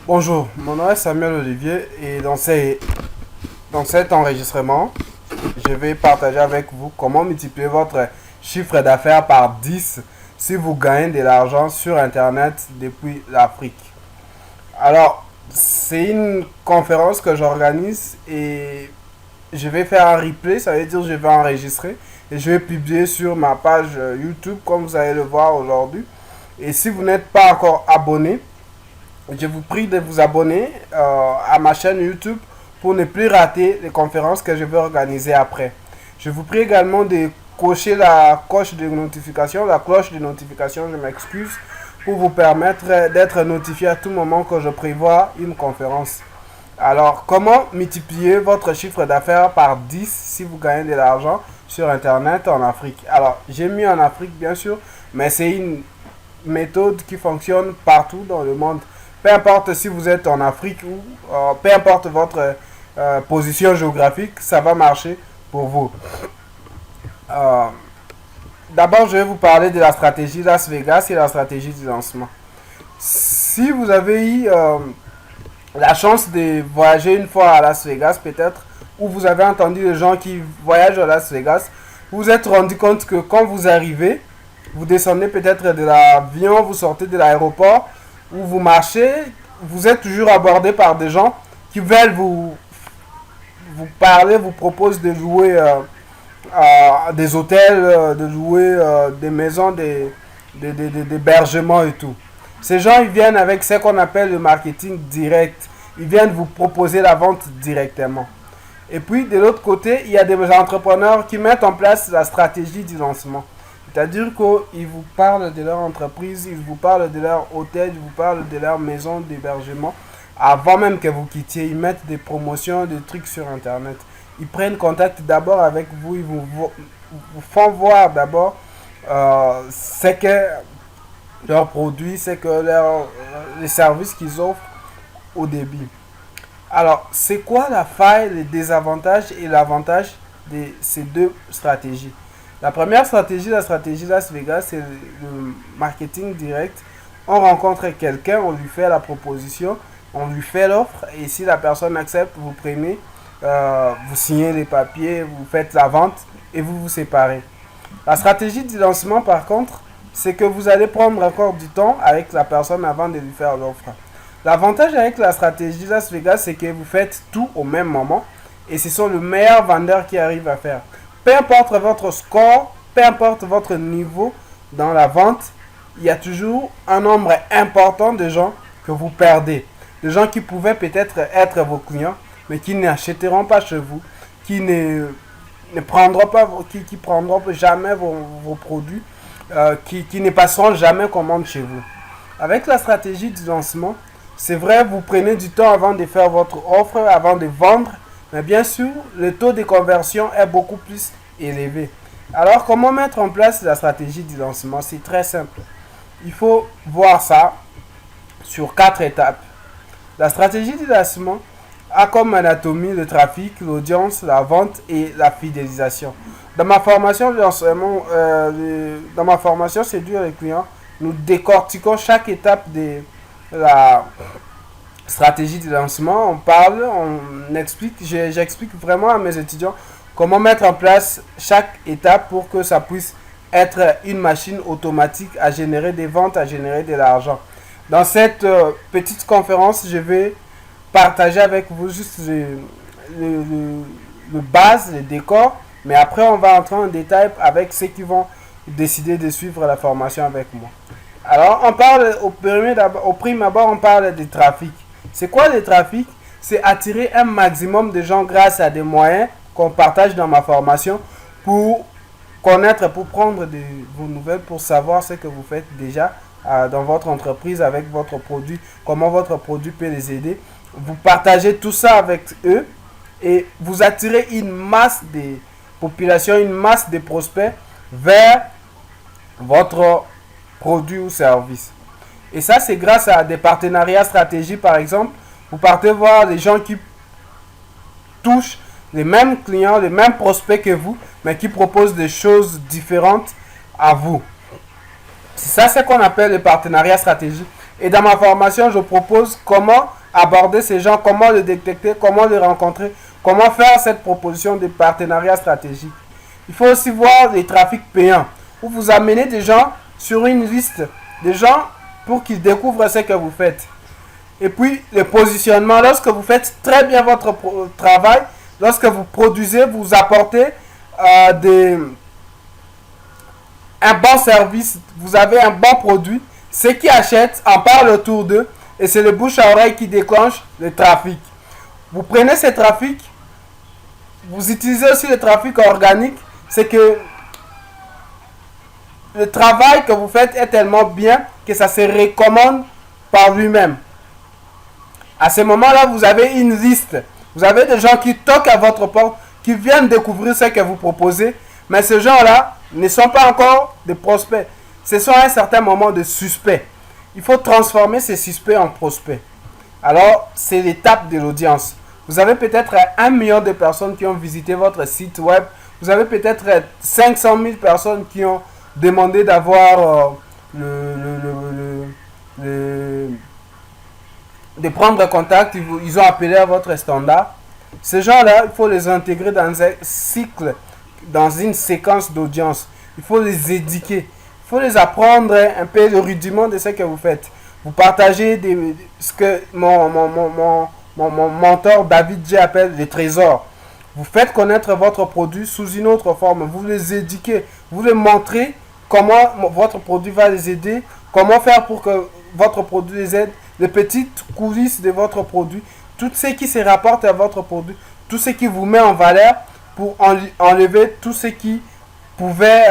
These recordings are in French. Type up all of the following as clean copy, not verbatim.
Bonjour, mon nom est Samuel Olivier et dans cet enregistrement, je vais partager avec vous comment multiplier votre chiffre d'affaires par 10 si vous gagnez de l'argent sur Internet depuis l'Afrique. Alors, c'est une conférence que j'organise et je vais faire un replay, ça veut dire que je vais enregistrer et je vais publier sur ma page YouTube comme vous allez le voir aujourd'hui. Et si vous n'êtes pas encore abonné, je vous prie de vous abonner à ma chaîne YouTube pour ne plus rater les conférences que je vais organiser après. Je vous prie également de cocher la cloche de notification, je m'excuse, pour vous permettre d'être notifié à tout moment que je prévois une conférence. Alors, comment multiplier votre chiffre d'affaires par 10 si vous gagnez de l'argent sur Internet en Afrique? Alors, j'ai mis en Afrique bien sûr, mais c'est une méthode qui fonctionne partout dans le monde. Peu importe si vous êtes en Afrique ou peu importe votre position géographique, ça va marcher pour vous. Euh, D'abord, je vais vous parler de la stratégie Las Vegas et la stratégie du lancement. Si vous avez eu la chance de voyager une fois à Las Vegas, peut-être, ou vous avez entendu des gens qui voyagent à Las Vegas, vous vous êtes rendu compte que quand vous arrivez, vous descendez peut-être de l'avion, vous sortez de l'aéroport, ou vous marchez, vous êtes toujours abordé par des gens qui veulent vous parler, vous proposent de louer des hôtels, de louer des maisons, d'hébergement et tout. Ces gens, ils viennent avec ce qu'on appelle le marketing direct. Ils viennent vous proposer la vente directement. Et puis, de l'autre côté, il y a des entrepreneurs qui mettent en place la stratégie du lancement. C'est-à-dire qu'ils vous parlent de leur entreprise, ils vous parlent de leur hôtel, ils vous parlent de leur maison d'hébergement. Avant même que vous quittiez, ils mettent des promotions, des trucs sur Internet. Ils prennent contact d'abord avec vous, ils vous font voir d'abord ce que leurs produits, c'est que les services qu'ils offrent au début. Alors, c'est quoi la faille, les désavantages et l'avantage de ces deux stratégies? La première stratégie, la stratégie Las Vegas, c'est le marketing direct. On rencontre quelqu'un, on lui fait la proposition, on lui fait l'offre et si la personne accepte, vous prenez, vous signez les papiers, vous faites la vente et vous vous séparez. La stratégie du lancement, par contre, c'est que vous allez prendre encore du temps avec la personne avant de lui faire l'offre. L'avantage avec la stratégie Las Vegas, c'est que vous faites tout au même moment et ce sont les meilleurs vendeurs qui arrivent à faire. Peu importe votre score, peu importe votre niveau dans la vente, il y a toujours un nombre important de gens que vous perdez. De gens qui pouvaient peut-être être vos clients, mais qui n'achèteront pas chez vous, qui ne prendront pas, qui prendront jamais vos produits, qui ne passeront jamais commande chez vous. Avec la stratégie du lancement, c'est vrai, vous prenez du temps avant de faire votre offre, avant de vendre, mais bien sûr, le taux de conversion est beaucoup plus élevé. Alors, comment mettre en place la stratégie du lancement? C'est très simple. Il faut voir ça sur 4 étapes. La stratégie du lancement a comme anatomie le trafic, l'audience, la vente et la fidélisation. Dans ma formation de lancement, dans ma formation Séduire les clients, nous décortiquons chaque étape de la stratégie de lancement. On parle, on explique, j'explique vraiment à mes étudiants comment mettre en place chaque étape pour que ça puisse être une machine automatique à générer des ventes, à générer de l'argent. Dans cette petite conférence, je vais partager avec vous juste le base, le décor, mais après on va entrer en détail avec ceux qui vont décider de suivre la formation avec moi. Alors, on parle au prime abord, on parle de trafic. C'est quoi le trafic? C'est attirer un maximum de gens grâce à des moyens qu'on partage dans ma formation pour connaître, pour prendre vos nouvelles, pour savoir ce que vous faites déjà dans votre entreprise avec votre produit, comment votre produit peut les aider. Vous partagez tout ça avec eux et vous attirez une masse de population, une masse de prospects vers votre produit ou service. Et ça, c'est grâce à des partenariats stratégiques, par exemple. Vous partez voir les gens qui touchent les mêmes clients, les mêmes prospects que vous, mais qui proposent des choses différentes à vous. C'est ça ce qu'on appelle le partenariat stratégique. Et dans ma formation, je propose comment aborder ces gens, comment les détecter, comment les rencontrer, comment faire cette proposition de partenariat stratégique. Il faut aussi voir les trafics payants, où vous amenez des gens sur une liste, des gens pour qu'ils découvrent ce que vous faites. Et puis, le positionnement, lorsque vous faites très bien votre travail, lorsque vous produisez, vous apportez un bon service, vous avez un bon produit, ceux qui achètent en parlent autour d'eux et c'est le bouche à oreille qui déclenche le trafic. Vous prenez ce trafic, vous utilisez aussi le trafic organique, c'est que le travail que vous faites est tellement bien que ça se recommande par lui-même. À ce moment-là, vous avez une liste. Vous avez des gens qui toquent à votre porte, qui viennent découvrir ce que vous proposez, mais ces gens-là ne sont pas encore des prospects. Ce sont à un certain moment des suspects. Il faut transformer ces suspects en prospects. Alors, c'est l'étape de l'audience. Vous avez peut-être 1 million de personnes qui ont visité votre site web. Vous avez peut-être 500 000 personnes qui ont demandé d'avoir de prendre contact. Ils ont appelé à votre standard. Ces gens-là, il faut les intégrer dans un cycle, dans une séquence d'audience. Il faut les éduquer. Il faut les apprendre un peu le rudiment de ce que vous faites. Vous partagez ce que mon mentor David J appelle les trésors. Vous faites connaître votre produit sous une autre forme. Vous les éduquez. Vous les montrez comment votre produit va les aider. Comment faire pour que votre produit les aide. Les petites coulisses de votre produit. Tout ce qui se rapporte à votre produit. Tout ce qui vous met en valeur pour enlever tout ce qui pouvait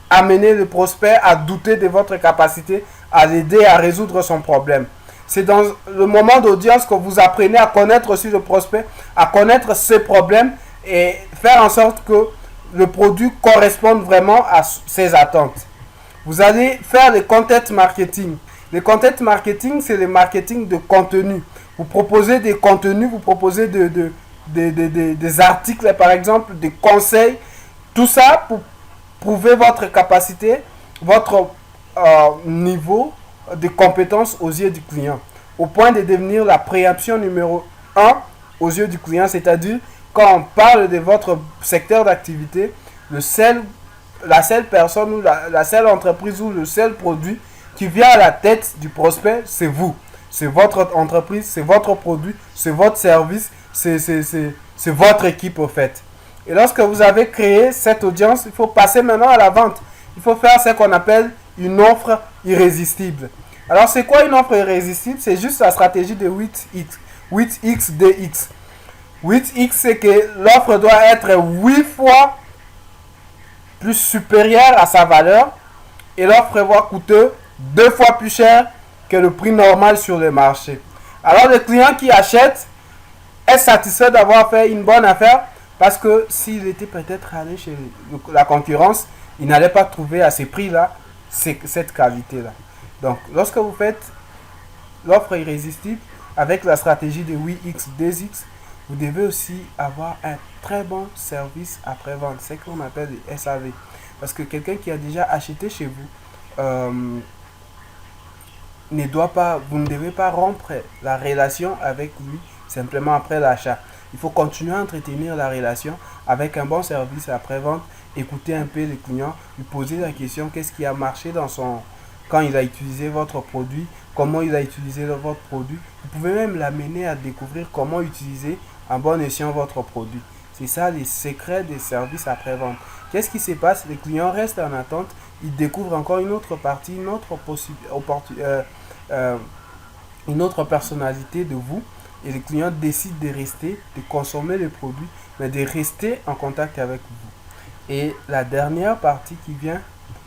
amener le prospect à douter de votre capacité à l'aider à résoudre son problème. C'est dans le moment d'audience que vous apprenez à connaître aussi le prospect, à connaître ses problèmes et faire en sorte que le produit corresponde vraiment à ses attentes. Vous allez faire le content marketing. Le content marketing, c'est le marketing de contenu. Vous proposez des contenus, vous proposez des articles, par exemple, des conseils. Tout ça pour prouver votre capacité, votre niveau de compétence aux yeux du client, au point de devenir la préemption numéro 1 aux yeux du client, c'est-à-dire quand on parle de votre secteur d'activité, la seule personne ou la seule entreprise ou le seul produit qui vient à la tête du prospect, c'est vous. C'est votre entreprise, c'est votre produit, c'est votre service, c'est votre équipe au fait. Et lorsque vous avez créé cette audience, il faut passer maintenant à la vente. Il faut faire ce qu'on appelle une offre irrésistible. Alors, c'est quoi une offre irrésistible? C'est juste la stratégie de 8X. 8X, c'est que l'offre doit être 8 fois plus supérieure à sa valeur et l'offre doit coûter 2 fois plus cher que le prix normal sur le marché. Alors, le client qui achète est satisfait d'avoir fait une bonne affaire parce que s'il était peut-être allé chez la concurrence, il n'allait pas trouver à ces prix-là cette qualité-là. Donc, lorsque vous faites l'offre irrésistible avec la stratégie de 8X, 2X, vous devez aussi avoir un très bon service après-vente, ce qu'on appelle le SAV. Parce que quelqu'un qui a déjà acheté chez vous, vous ne devez pas rompre la relation avec lui simplement après l'achat. Il faut continuer à entretenir la relation avec un bon service après-vente, écouter un peu le client, lui poser la question qu'est-ce qui a marché quand il a utilisé votre produit, comment il a utilisé votre produit. Vous pouvez même l'amener à découvrir comment utiliser en bon escient votre produit. C'est ça les secrets des services après-vente. Qu'est-ce qui se passe? Les clients restent en attente, ils découvrent encore une autre partie, une autre personnalité de vous. Et les clients décident de rester, de consommer le produit, mais de rester en contact avec vous. Et la dernière partie qui vient,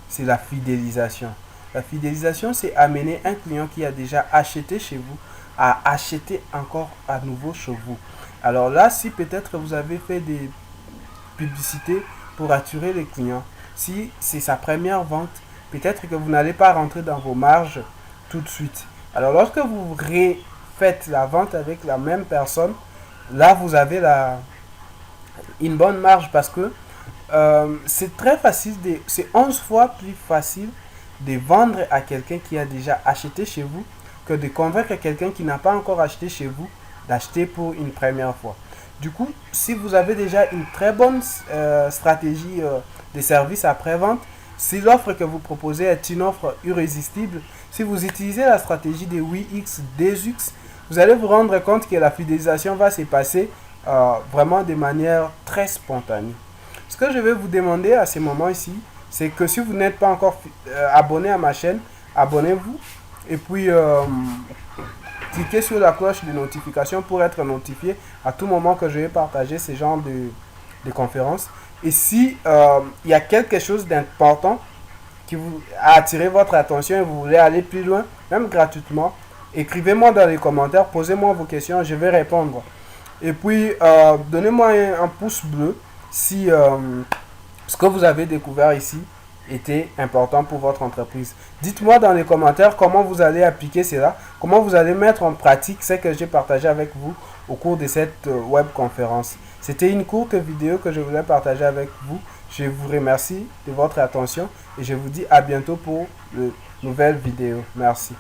c'est la fidélisation. La fidélisation, c'est amener un client qui a déjà acheté chez vous à acheter encore à nouveau chez vous. Alors là, si peut-être vous avez fait des publicités pour attirer les clients, si c'est sa première vente, peut-être que vous n'allez pas rentrer dans vos marges tout de suite. Alors lorsque vous faites la vente avec la même personne, là vous avez une bonne marge parce que c'est très facile, c'est 11 fois plus facile de vendre à quelqu'un qui a déjà acheté chez vous que de convaincre quelqu'un qui n'a pas encore acheté chez vous d'acheter pour une première fois. Du coup, si vous avez déjà une très bonne stratégie de service après-vente, si l'offre que vous proposez est une offre irrésistible, si vous utilisez la stratégie de 8X, 2X, vous allez vous rendre compte que la fidélisation va se passer vraiment de manière très spontanée. Ce que je vais vous demander à ce moment ici, c'est que si vous n'êtes pas encore abonné à ma chaîne, abonnez-vous et puis cliquez sur la cloche de notification pour être notifié à tout moment que je vais partager ce genre de conférences. Et si il y a quelque chose d'important qui vous a attiré votre attention et vous voulez aller plus loin, même gratuitement, écrivez-moi dans les commentaires, posez-moi vos questions, je vais répondre. Et puis, donnez-moi un pouce bleu si ce que vous avez découvert ici était important pour votre entreprise. Dites-moi dans les commentaires comment vous allez appliquer cela, comment vous allez mettre en pratique ce que j'ai partagé avec vous au cours de cette web conférence. C'était une courte vidéo que je voulais partager avec vous. Je vous remercie de votre attention et je vous dis à bientôt pour de nouvelles vidéos. Merci.